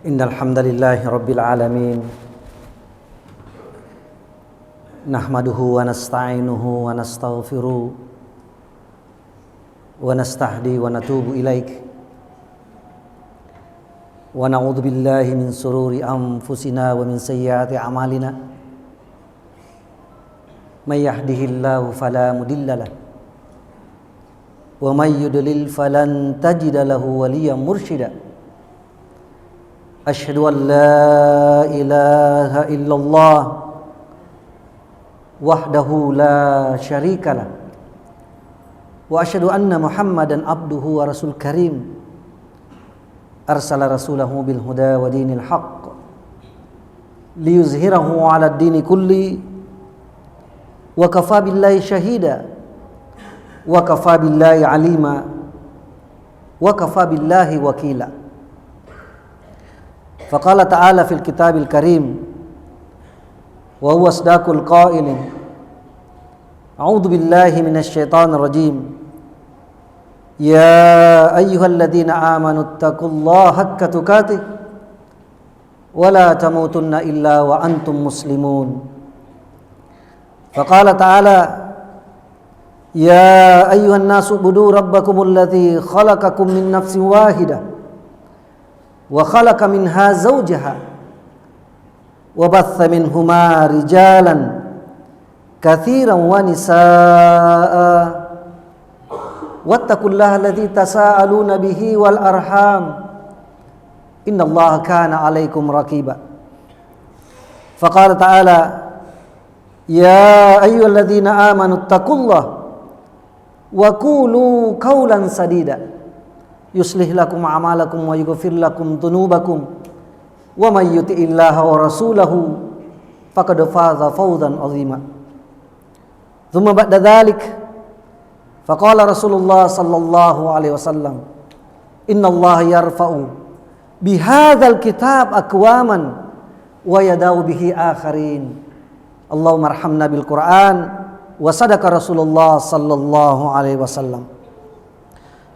Innal hamdalillahi rabbil alamin nahmaduhu wa nasta'inuhu wa nastaghfiruh wa nastahdi wa natubu ilaik wa na'udzu billahi min sururi anfusina wa min sayyiati a'malina may yahdihillahu fala mudilla lahu wa may yudlil falan tajida lahu waliyyan mursyida. Asyhadu an la ilaha illallah wahdahu la syarikalah wa asyhadu anna Muhammadan abduhu wa rasul karim arsala rasulahu bil huda wa dinil haqq liyuzhirahu 'ala ad-dini kulli wa kafa billahi syahida wa kafa billahi alima wa kafa billahi wakila. Faqala ta'ala fil kitabil karim wa huwa asdaqul qailin a'udzu billahi minasy syaithanir rajim ya ayyuhalladzina amanu taqullaha haqqa tuqatih wa la tamutunna illa wa antum muslimun. Faqala ta'ala ya ayyuhan nasu ubudu rabbakumul ladzi khalaqakum min nafsin wahidah wa khalaqa minha zawjaha wa batha minhuma rijalan katsiran wa nisaa wattaqullaha alladzi tasaaluna bihi wal arham innallaha kana 'alaikum raqiba. Faqala ta'ala ya ayyuhalladzina amanu taqullaha wa qulu qawlan sadida yuslih lakum a'malakum wa yughfir lakum dhunubakum wa may yuti'illaha wa rasulahu faqad faza fawzan 'azima. Tsumma ba'da dzalik faqala Rasulullah sallallahu alaihi wasallam innallaha yarfa'u bihadzal kitab aqwaman wa yada'u bihi akharin. Allahumma arhamna bil Qur'an wa sadaqa Rasulullah sallallahu alaihi wasallam.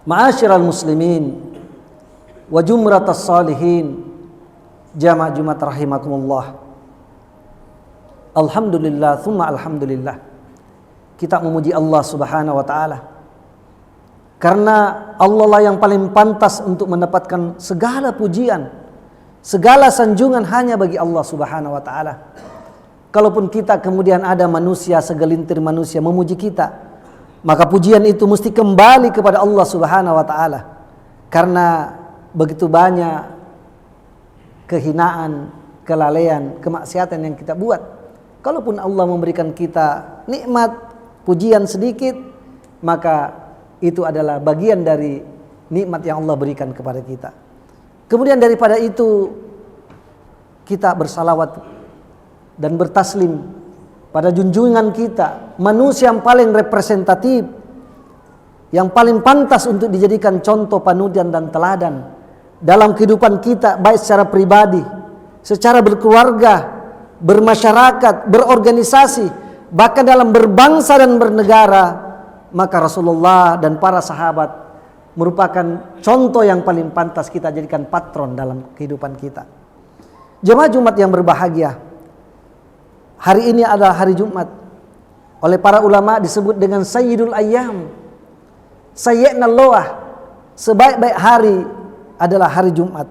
Ma'asyiral muslimin wa jumratas salihin jamaah Jumat rahimakumullah. Alhamdulillah thumma alhamdulillah, kita memuji Allah Subhanahu wa taala karena Allah lah yang paling pantas untuk mendapatkan segala pujian, segala sanjungan hanya bagi Allah Subhanahu wa taala. Kalaupun kita kemudian ada manusia, segelintir manusia memuji kita, maka pujian itu mesti kembali kepada Allah Subhanahu wa taala. Karena begitu banyak kehinaan, kelalaian, kemaksiatan yang kita buat. Kalaupun Allah memberikan kita nikmat, pujian sedikit, maka itu adalah bagian dari nikmat yang Allah berikan kepada kita. Kemudian daripada itu kita bersalawat dan bertaslim pada junjungan kita, manusia yang paling representatif, yang paling pantas untuk dijadikan contoh panutan dan teladan dalam kehidupan kita, baik secara pribadi, secara berkeluarga, bermasyarakat, berorganisasi, bahkan dalam berbangsa dan bernegara. Maka Rasulullah dan para sahabat merupakan contoh yang paling pantas kita jadikan patron dalam kehidupan kita. Jemaah Jumat yang berbahagia, hari ini adalah hari Jumat. Oleh para ulama disebut dengan Sayyidul Ayyam. Sayyidna Loah, sebaik-baik hari adalah hari Jumat.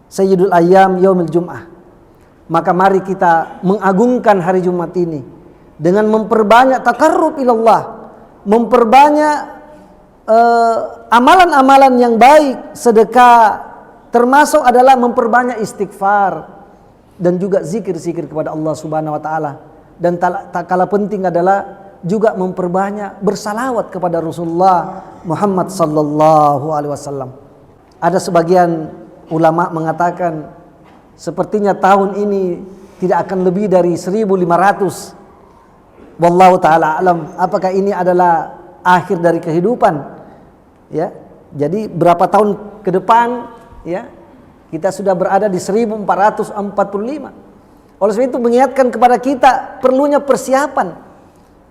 Sayyidul Ayyam Yaumil Jum'ah. Maka mari kita mengagungkan hari Jumat ini dengan memperbanyak takarrub ilallah, memperbanyak amalan-amalan yang baik, sedekah, termasuk adalah memperbanyak istighfar dan juga zikir-zikir kepada Allah Subhanahu wa taala. Dan tak kalah penting adalah juga memperbanyak bersalawat kepada Rasulullah Muhammad sallallahu alaihi wasallam. Ada sebagian ulama mengatakan sepertinya tahun ini tidak akan lebih dari 1500. Wallahu taala alam, apakah ini adalah akhir dari kehidupan? Ya. Jadi berapa tahun ke depan, ya? Kita sudah berada di 1445. Oleh sebab itu mengingatkan kepada kita perlunya persiapan,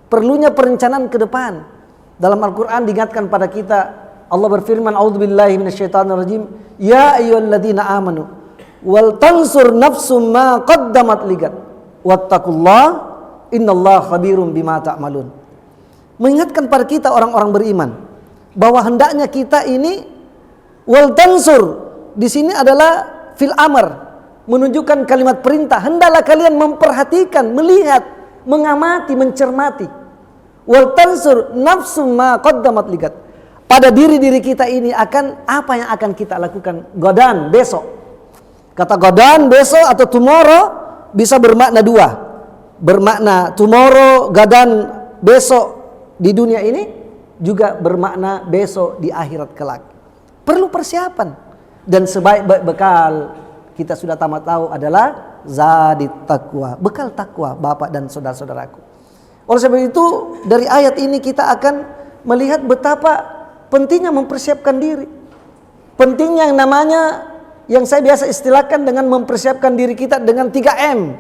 perlunya perencanaan ke depan. Dalam Al-Quran diingatkan pada kita, Allah berfirman, "A'udzubillahi minasyaitonirrajim, ya ayyuhalladzina amanu Wal tansur nafsum ma qaddamat ligat. Wattaqullah innallaha khabirum bima ta'malun. Mengingatkan pada kita orang-orang beriman bahwa hendaknya kita ini wal tansur di sini adalah fil amr, menunjukkan kalimat perintah. Hendaklah kalian memperhatikan, melihat, mengamati, mencermati. Wal tansur nafsum ma qaddamat ligat. Pada diri-diri kita ini akan apa yang akan kita lakukan godan besok. Kata godan besok atau tomorrow bisa bermakna dua. Bermakna tomorrow, gadan besok di dunia ini, juga bermakna besok di akhirat kelak. Perlu persiapan. Dan sebaik-baik bekal, kita sudah tamat tahu, adalah zadit taqwa, bekal takwa Bapak dan saudara-saudaraku. Oleh sebab itu dari ayat ini kita akan melihat betapa pentingnya mempersiapkan diri. Pentingnya yang namanya, yang saya biasa istilahkan dengan mempersiapkan diri kita dengan 3M.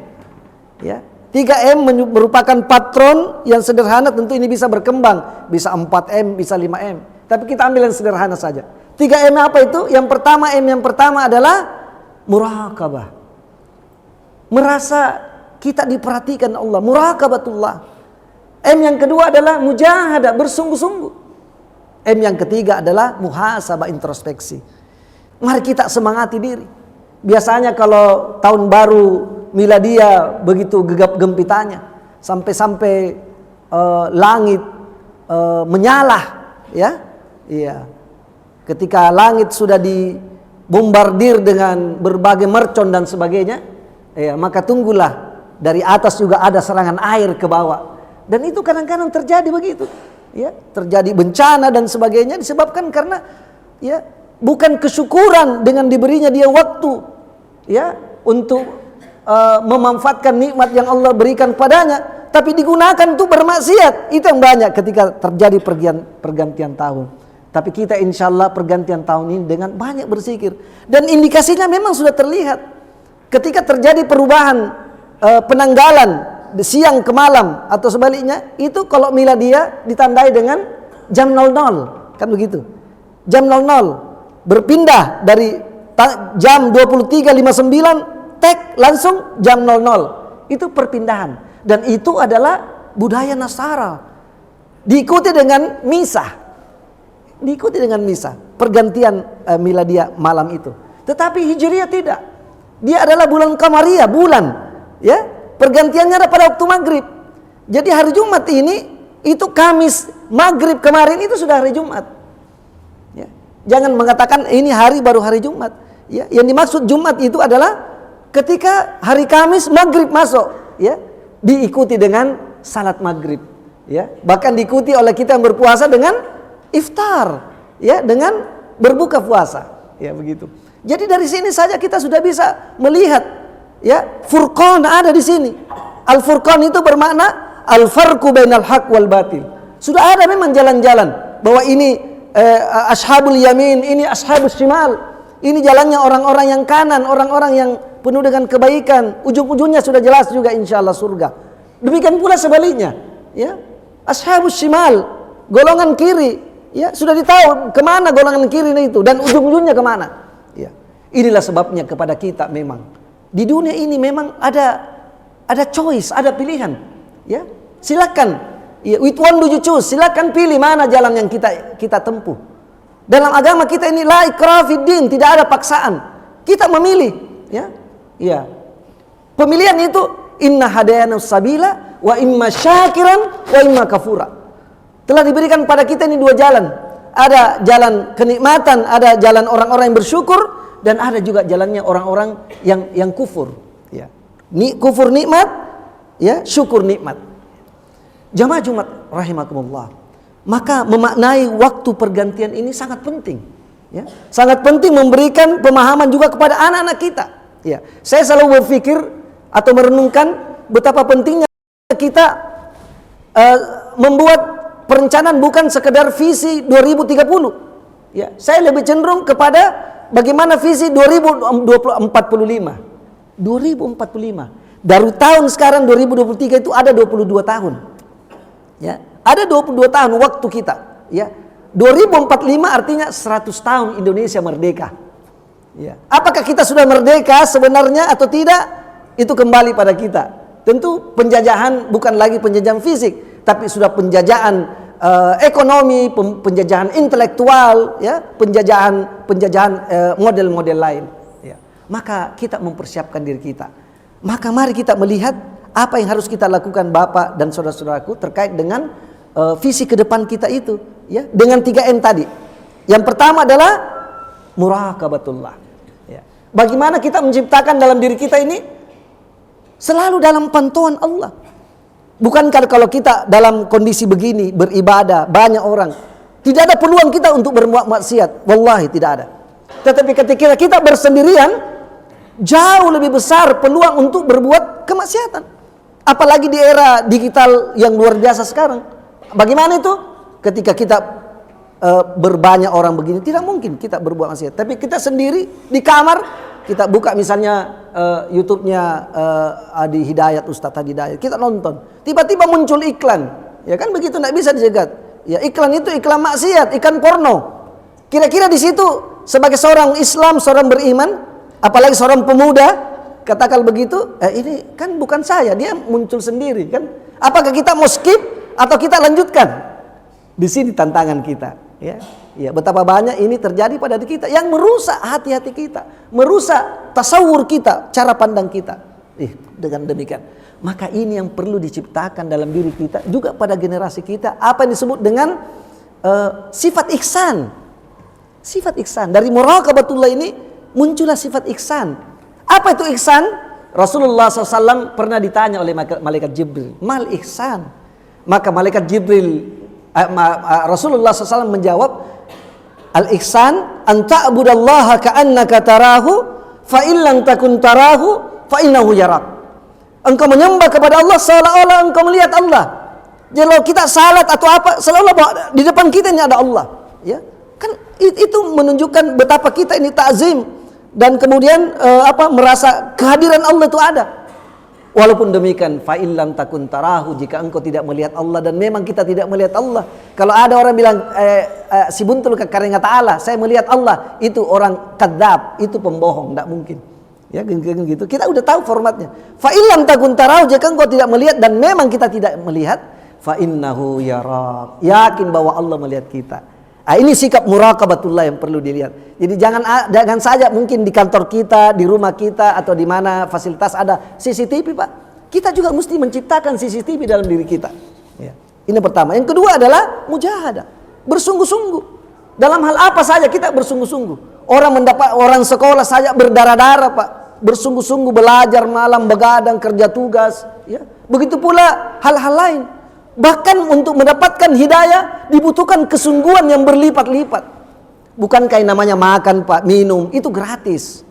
Ya, 3M merupakan patron yang sederhana, tentu ini bisa berkembang, bisa 4M, bisa 5M. Tapi kita ambil yang sederhana saja. 3M apa itu? Yang pertama adalah muraqabah. Merasa kita diperhatikan Allah, muraqabatullah. M yang kedua adalah mujahadah, bersungguh-sungguh. M yang ketiga adalah muhasabah, introspeksi. Mari kita semangati diri. Biasanya kalau tahun baru miladia begitu gegap gempitanya, sampai langit menyalah, ya, iya. Ketika langit sudah dibombardir dengan berbagai mercon dan sebagainya, ya, maka tunggulah dari atas juga ada serangan air ke bawah. Dan itu kadang-kadang terjadi begitu, ya, terjadi bencana dan sebagainya disebabkan karena, ya, bukan kesyukuran dengan diberinya dia waktu, ya, untuk memanfaatkan nikmat yang Allah berikan padanya, tapi digunakan untuk bermaksiat. Itu yang banyak ketika terjadi pergantian tahun. Tapi kita insya Allah pergantian tahun ini dengan banyak berzikir. Dan indikasinya memang sudah terlihat. Ketika terjadi perubahan penanggalan siang ke malam atau sebaliknya, itu kalau miladia ditandai dengan jam 00, kan begitu. Jam 00 berpindah dari jam 23.59 tek langsung jam 00. Itu perpindahan. Dan itu adalah budaya Nasara. Diikuti dengan misa. Pergantian miladia malam itu. Tetapi Hijriah tidak. Dia adalah bulan Qamariyah, bulan, ya. Pergantiannya ada pada waktu maghrib. Jadi hari Jumat ini, itu Kamis maghrib kemarin itu sudah hari Jumat. Ya. Jangan mengatakan ini hari baru hari Jumat. Ya. Yang dimaksud Jumat itu adalah ketika hari Kamis maghrib masuk, ya, diikuti dengan salat maghrib, ya. Bahkan diikuti oleh kita yang berpuasa dengan iftar, ya, dengan berbuka puasa, ya, begitu. Jadi dari sini saja kita sudah bisa melihat, ya, furqan ada di sini. Al-furqan itu bermakna al-farqu bainal haq wal batil. Sudah ada memang jalan-jalan bahwa ini ashabul yamin, ini ashabus shimal. Ini jalannya orang-orang yang kanan, orang-orang yang penuh dengan kebaikan. Ujung-ujungnya sudah jelas juga insyaallah surga. Demikian pula sebaliknya, ya. Ashabus shimal, golongan kiri, ya, sudah ditahu kemana golongan kiri itu dan ujung-ujungnya kemana. Ya. Inilah sebabnya kepada kita memang di dunia ini memang ada choice, ada pilihan. Ya, silakan. Ya, which one do you choose? Silakan pilih mana jalan yang kita tempuh. Dalam agama kita ini la ikraha fid din, tidak ada paksaan. Kita memilih, ya. Ya. Pemilihan itu inna hadayanus sabila wa imma syakiran wa imma kafura. Telah diberikan pada kita ini dua jalan. Ada jalan kenikmatan, ada jalan orang-orang yang bersyukur, dan ada juga jalannya orang-orang yang kufur. Ya. Kufur nikmat, ya, syukur nikmat. Jamaah Jumat rahimakumullah. Maka memaknai waktu pergantian ini sangat penting. Ya. Sangat penting memberikan pemahaman juga kepada anak-anak kita. Ya. Saya selalu berpikir atau merenungkan betapa pentingnya kita membuat perencanaan bukan sekedar visi 2030. Ya, saya lebih cenderung kepada bagaimana visi 2045. 2045. Dari tahun sekarang 2023 itu ada 22 tahun. Ya, ada 22 tahun waktu kita, ya. 2045 artinya 100 tahun Indonesia merdeka. Ya. Apakah kita sudah merdeka sebenarnya atau tidak? Itu kembali pada kita. Tentu penjajahan bukan lagi penjajahan fisik, tapi sudah penjajahan ekonomi, penjajahan intelektual, ya, penjajahan model-model lain. Ya. Maka kita mempersiapkan diri kita. Maka mari kita melihat apa yang harus kita lakukan Bapak dan saudara-saudaraku terkait dengan visi ke depan kita itu, ya, dengan 3M tadi. Yang pertama adalah muraqabatullah. Ya. Bagaimana kita menciptakan dalam diri kita ini selalu dalam pantauan Allah. Bukankah kalau kita dalam kondisi begini beribadah banyak orang, tidak ada peluang kita untuk berbuat maksiat? Wallahi tidak ada. Tetapi ketika kita bersendirian, jauh lebih besar peluang untuk berbuat kemaksiatan. Apalagi di era digital yang luar biasa sekarang. Bagaimana itu? Ketika kita berbanyak orang begini, tidak mungkin kita berbuat maksiat. Tapi kita sendiri di kamar, kita buka misalnya YouTube-nya Adi Hidayat, Ustadz Adi Hidayat, kita nonton, tiba-tiba muncul iklan, ya kan begitu, tidak bisa dijegat. Ya, iklan itu iklan maksiat, iklan porno. Kira-kira di situ sebagai seorang Islam, seorang beriman, apalagi seorang pemuda, katakan begitu, ini kan bukan saya, dia muncul sendiri kan. Apakah kita mau skip atau kita lanjutkan? Di sini tantangan kita, ya. Ya, betapa banyak ini terjadi pada diri kita yang merusak hati-hati kita, merusak tasawur kita, cara pandang kita. Dengan demikian, maka ini yang perlu diciptakan dalam diri kita, juga pada generasi kita, apa yang disebut dengan sifat ihsan. Sifat ihsan. Dari muraqabatullah ini muncullah sifat ihsan. Apa itu ihsan? Rasulullah SAW pernah ditanya oleh malaikat Jibril, mal ihsan. Maka malaikat Jibril, Rasulullah SAW menjawab, al-ihsan an ta'budallaha ka'annaka tarahu fa in lam takun tarahu fa innahu yarak. Engkau menyembah kepada Allah seolah-olah engkau melihat Allah. Jadi kalau kita salat atau apa, seolah-olah bahwa di depan kita ini ada Allah, ya. Kan itu menunjukkan betapa kita ini ta'zim dan kemudian merasa kehadiran Allah itu ada. Walaupun demikian, fa in lam takun tarahu, jika engkau tidak melihat Allah, dan memang kita tidak melihat Allah. Kalau ada orang bilang si buntul karena ta'ala, saya melihat Allah, itu orang kadzab, itu pembohong, tidak mungkin. Ya, gitu. Kita udah tahu formatnya. Fa in lam takun tarahu, jika engkau tidak melihat, dan memang kita tidak melihat, fa innahu yarak. Yakin bahwa Allah melihat kita. Ini sikap muraqabatullah yang perlu dilihat. Jadi jangan saja mungkin di kantor kita, di rumah kita, atau di mana fasilitas ada CCTV, Pak. Kita juga mesti menciptakan CCTV dalam diri kita. Ya. Ini pertama. Yang kedua adalah mujahadah, bersungguh-sungguh. Dalam hal apa saja kita bersungguh-sungguh. Orang sekolah saja berdarah-darah, Pak. Bersungguh-sungguh belajar malam, begadang, kerja tugas. Ya. Begitu pula hal-hal lain. Bahkan untuk mendapatkan hidayah dibutuhkan kesungguhan yang berlipat-lipat. Bukankah namanya makan, Pak, minum, itu gratis.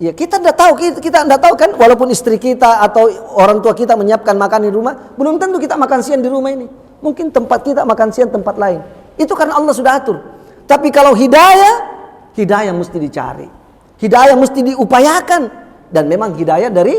Ya, kita tidak tahu kan, walaupun istri kita atau orang tua kita menyiapkan makan di rumah, belum tentu kita makan siang di rumah ini. Mungkin tempat kita makan siang tempat lain. Itu karena Allah sudah atur. Tapi kalau hidayah mesti dicari. Hidayah mesti diupayakan, dan memang hidayah dari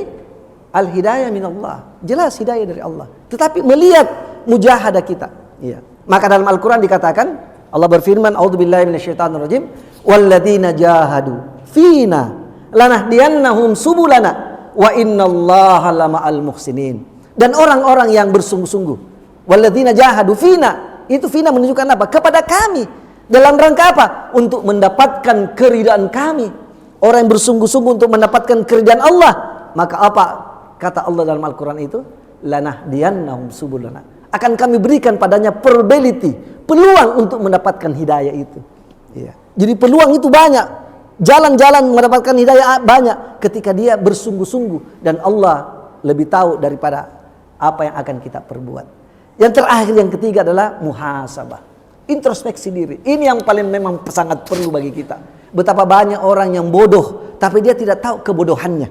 al-hidayah minallah. Jelas hidayah dari Allah. Tetapi melihat mujahadah kita. Iya. Maka dalam Al-Quran dikatakan, Allah berfirman, a'udzubillahi minasyaitonirrajim, walladzina jahadu fina lanahdiyannahum subulana wa innallaha lama'al muhsinin. Dan orang-orang yang bersungguh-sungguh, walladzina jahadu fina, itu fina menunjukkan apa? Kepada kami. Dalam rangka apa? Untuk mendapatkan keridaan kami. Orang yang bersungguh-sungguh untuk mendapatkan keridaan Allah. Maka apa kata Allah dalam Al-Quran itu? Lanahdiyannahum subulana. Akan kami berikan padanya probability, peluang untuk mendapatkan hidayah itu. Ya. Jadi peluang itu banyak, jalan-jalan mendapatkan hidayah banyak ketika dia bersungguh-sungguh, dan Allah lebih tahu daripada apa yang akan kita perbuat. Yang terakhir, yang ketiga adalah muhasabah, introspeksi diri. Ini yang paling memang sangat perlu bagi kita. Betapa banyak orang yang bodoh, tapi dia tidak tahu kebodohannya.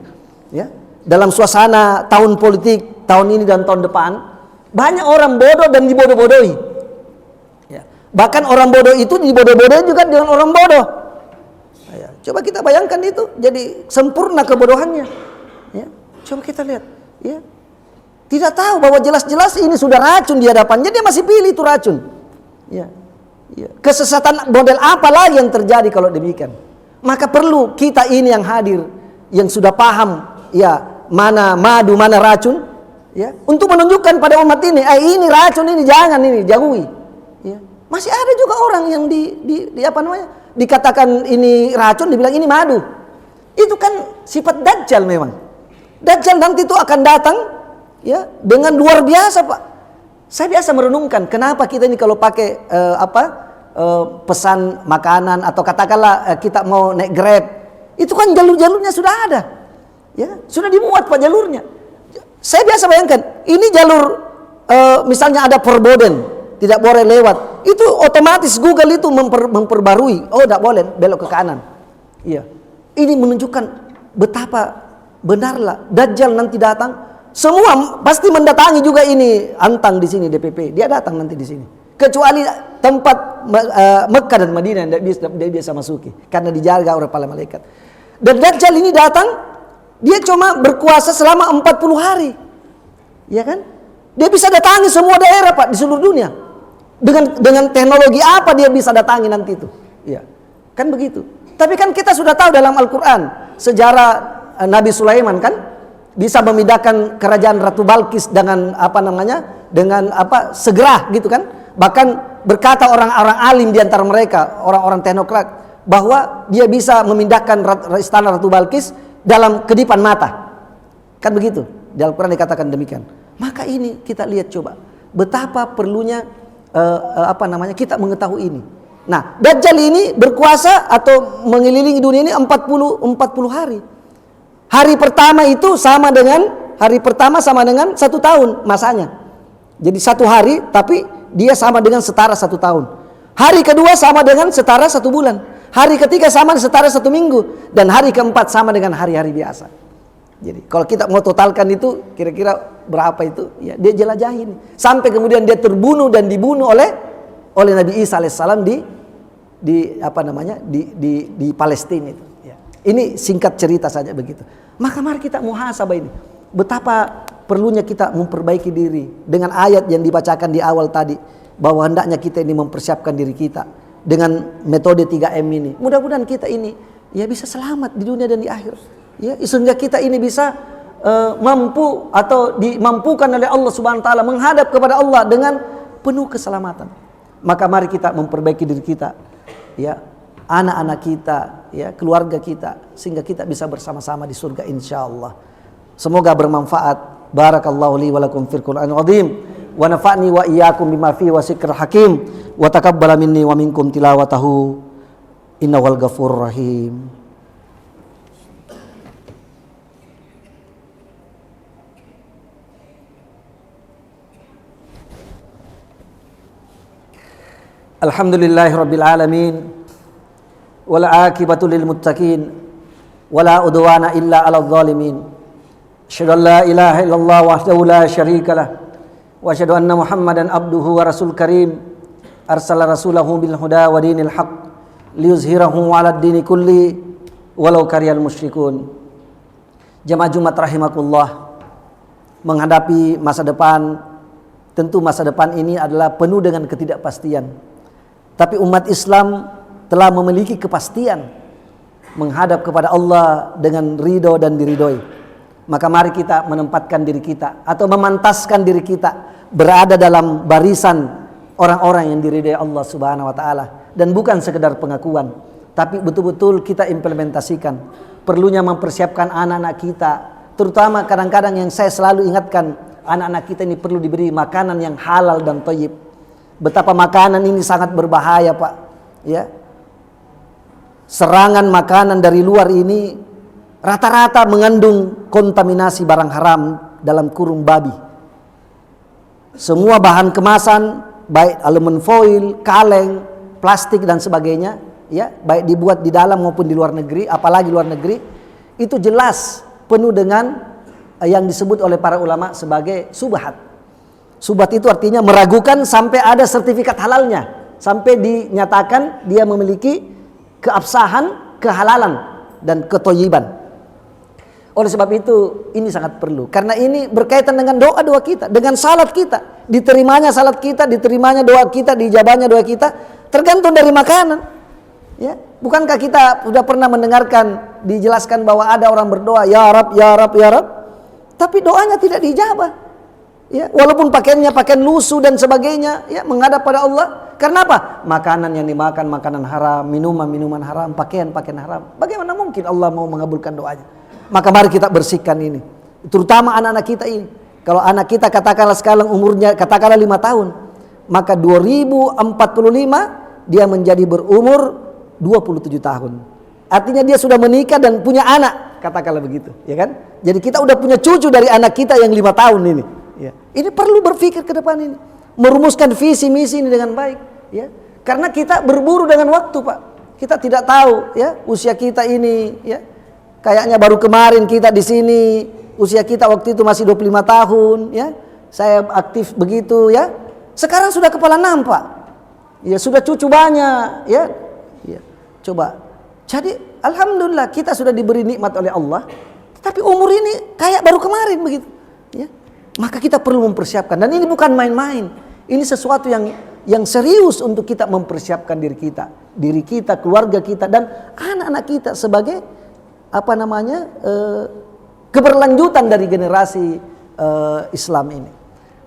Ya. Dalam suasana tahun politik, tahun ini dan tahun depan, banyak orang bodoh dan dibodoh-bodohi. Ya. Bahkan orang bodoh itu dibodoh-bodohi juga dengan orang bodoh. Ya. Coba kita bayangkan itu, jadi sempurna kebodohannya. Ya. Coba kita lihat. Ya. Tidak tahu bahwa jelas-jelas ini sudah racun di hadapannya, dia masih pilih itu racun. Ya. Ya. Kesesatan model apa lagi yang terjadi kalau demikian? Maka perlu kita ini yang hadir, yang sudah paham ya mana madu, mana racun, ya, untuk menunjukkan pada umat ini, ini racun, ini jangan, ini jauhi. Ya. Masih ada juga orang yang di apa namanya, dikatakan ini racun, dibilang ini madu. Itu kan sifat Dajjal memang. Dajjal nanti itu akan datang, ya, dengan luar biasa, Pak. Saya biasa merenungkan kenapa kita ini kalau pakai pesan makanan atau katakanlah kita mau naik Grab, itu kan jalur-jalurnya sudah ada, ya, sudah dimuat Pak jalurnya. Saya biasa bayangkan ini jalur misalnya ada Perboden, tidak boleh lewat, itu otomatis Google itu memperbarui, oh tidak boleh belok ke kanan. Iya, ini menunjukkan betapa benarlah Dajjal nanti datang, semua pasti mendatangi juga ini Antang di sini DPP, dia datang nanti di sini. Kecuali tempat Mekah dan Madinah dia bisa masuki karena dijaga oleh para malaikat. Dan Dajjal ini datang, dia cuma berkuasa selama 40 hari. Ya kan? Dia bisa datangi semua daerah Pak di seluruh dunia. Dengan teknologi apa dia bisa datangi nanti itu? Ya. Kan begitu. Tapi kan kita sudah tahu dalam Al-Qur'an sejarah Nabi Sulaiman kan bisa memindahkan kerajaan Ratu Balkis dengan dengan segera gitu kan. Bahkan berkata orang-orang alim di antara mereka, orang-orang teknokrat, bahwa dia bisa memindahkan istana Ratu Balkis dalam kedipan mata. Kan begitu. Di Al-Quran dikatakan demikian. Maka ini kita lihat coba betapa perlunya kita mengetahui ini. Nah, Dajjal ini berkuasa atau mengelilingi dunia ini 40 hari. Hari pertama itu sama dengan 1 tahun masanya. Jadi 1 hari tapi dia sama dengan setara 1 tahun. Hari kedua sama dengan setara 1 bulan. Hari ketiga sama setara 1 minggu. Dan hari keempat sama dengan hari-hari biasa. Jadi kalau kita mau totalkan itu kira-kira berapa itu? Ya, dia jelajahin. Sampai kemudian dia terbunuh dan dibunuh oleh Nabi Isa alaihissalam di Palestina itu. Ya. Ini singkat cerita saja begitu. Maka mari kita muhasabah ini. Betapa perlunya kita memperbaiki diri dengan ayat yang dibacakan di awal tadi, bahwa hendaknya kita ini mempersiapkan diri kita dengan metode 3M ini. Mudah-mudahan kita ini ya bisa selamat di dunia dan di akhir. Ya, sehingga kita ini bisa mampu atau dimampukan oleh Allah Subhanahu wa taala menghadap kepada Allah dengan penuh keselamatan. Maka mari kita memperbaiki diri kita, ya, anak-anak kita, ya, keluarga kita, sehingga kita bisa bersama-sama di surga insyaallah. Semoga bermanfaat. Barakallahu li wa lakum fil Qur'anil azim wa nafa'ni wa iyyakum bima fihi wa zikril hakim wa taqabbala minni wa minkum tilawatahu innahul ghafurur rahim. Alhamdulillahirabbil alamin wal 'aqibatu lil muttaqin wala udwana illa 'alal zalimin. Asyhadu an la ilaha illallah wahdahu la syarika lah wa asyhadu anna Muhammadan abduhu wa rasul karim arsala rasulahu bil huda wa dinil haq liyuzhirahu 'alad dini kulli walau karihal musyrikun. Jamaah Jumat rahimakumullah, menghadapi masa depan, tentu masa depan ini adalah penuh dengan ketidakpastian. Tapi umat Islam telah memiliki kepastian menghadap kepada Allah dengan ridho dan diridhoi. Maka mari kita menempatkan diri kita atau memantaskan diri kita berada dalam barisan orang-orang yang diridhai Allah Subhanahu wa taala, dan bukan sekedar pengakuan, tapi betul-betul kita implementasikan. Perlunya mempersiapkan anak-anak kita, terutama kadang-kadang yang saya selalu ingatkan, anak-anak kita ini perlu diberi makanan yang halal dan thayyib. Betapa makanan ini sangat berbahaya, Pak. Ya. Serangan makanan dari luar ini rata-rata mengandung kontaminasi barang haram dalam kurung babi. Semua bahan kemasan, baik aluminium foil, kaleng, plastik dan sebagainya, ya, baik dibuat di dalam maupun di luar negeri, apalagi luar negeri, itu jelas penuh dengan yang disebut oleh para ulama sebagai subhat. Subhat itu artinya meragukan sampai ada sertifikat halalnya, sampai dinyatakan dia memiliki keabsahan, kehalalan dan ketoyiban. Oleh sebab itu ini sangat perlu, karena ini berkaitan dengan doa-doa kita, dengan salat kita. Diterimanya salat kita, diterimanya doa kita, dijabahnya doa kita tergantung dari makanan. Ya, bukankah kita sudah pernah mendengarkan dijelaskan bahwa ada orang berdoa, ya Rab, ya Rab, ya Rab, tapi doanya tidak dijabah. Ya, walaupun pakaiannya pakaian lusuh dan sebagainya, ya, menghadap pada Allah. Karena apa? Makanan yang dimakan makanan haram, minuman haram, pakaian haram. Bagaimana mungkin Allah mau mengabulkan doanya? Maka mari kita bersihkan ini. Terutama anak-anak kita ini. Kalau anak kita katakanlah sekarang umurnya katakanlah 5 tahun, maka 2045 dia menjadi berumur 27 tahun. Artinya dia sudah menikah dan punya anak, katakanlah begitu, ya kan? Jadi kita udah punya cucu dari anak kita yang 5 tahun ini. Ya. Ini perlu berpikir ke depan ini, merumuskan visi misi ini dengan baik, ya. Karena kita berburu dengan waktu, Pak. Kita tidak tahu, ya, usia kita ini, ya. Kayaknya baru kemarin kita di sini, usia kita waktu itu masih 25 tahun, ya. Saya aktif begitu, ya. Sekarang sudah kepala 6, Pak. Ya, sudah cucu banyak, ya. Ya. Coba. Jadi alhamdulillah kita sudah diberi nikmat oleh Allah, tapi umur ini kayak baru kemarin begitu, ya. Maka kita perlu mempersiapkan, dan ini bukan main-main. Ini sesuatu yang serius untuk kita mempersiapkan diri kita, keluarga kita, dan anak-anak kita sebagai keberlanjutan dari generasi Islam ini.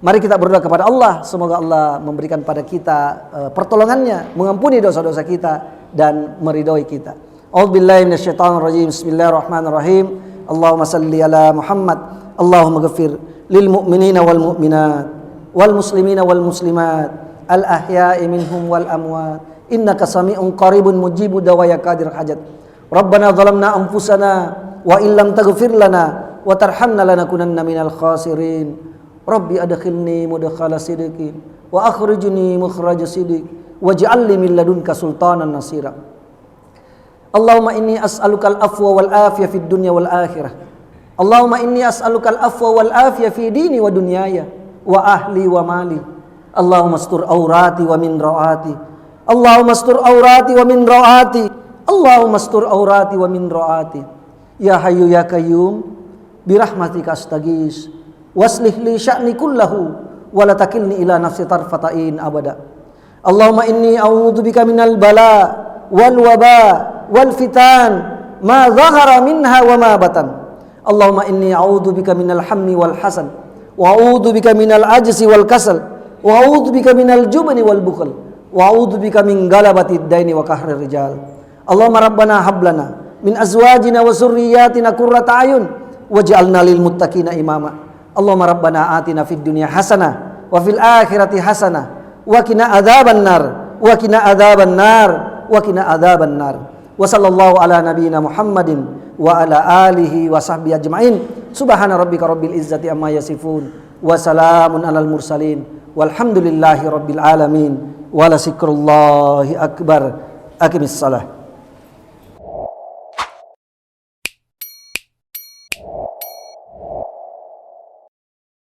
Mari kita berdoa kepada Allah, semoga Allah memberikan pada kita pertolongannya, mengampuni dosa-dosa kita dan meridhoi kita. A'udzubillahi minasyaitonirrajim. Bismillahirrahmanirrahim. Allahumma salli ala Muhammad. Allahumma ghafir lil mu'minina wal mu'minat wal muslimina wal muslimat al ahya'i minhum wal amwat innaka sami'un qaribun mujibu dawaya qadir hajat. Rabbana zalamna anfusana wa illam taghfir lana wa tarhamna lanakunanna minal khasirin. Rabbi adkhilni mudkhala sidqin wa akhrijni mukhraja sidq waj'alni min ladunka sultanan nasira. Allahumma inni as'alukal afwa wal afiyah fid dunya wal akhirah. Allahumma inni as'alukal afwa wal afiyah fi dini wa dunyaya wa ahli wa mali. Allahumma astur aurati wa min rawati. Allahumma astur aurati wa min rawati. Allahumma astur aurati wa min rawati. Ya hayyu ya qayyum birahmatika astaghis waslih li sya'ni kullahu wa la takilni ila nafsi tarfata'in abada. Allahumma inni a'udzubika minal bala wal waba wal fitan ma zahara minha wa ma batan. Allahumma inni a'udzubika minal hammi wal hasan wa a'udzubika minal ajzi wal kasal wa a'udzubika minal jubni wal bukhl wa a'udzubika min galabatid daini wa qahrir rijal. Allahumma rabbana hab lana min azwajina wa dzurriyyatina qurrata ayun waj'alna lil muttaqina imama. Allahumma rabbana atina fid dunya hasanah wa fil akhirati hasanah wa qina adzaban nar wa qina adzaban nar wa qina adzaban nar. Wa sallallahu ala nabiyyina Muhammadin wa ala alihi wa sahbihi ajma'in. Subhana rabbika rabbil izzati amma yasifun wa salamun alal mursalin walhamdulillahi rabbil alamin. Wa la zikrullahi akbar. Aqimis salah.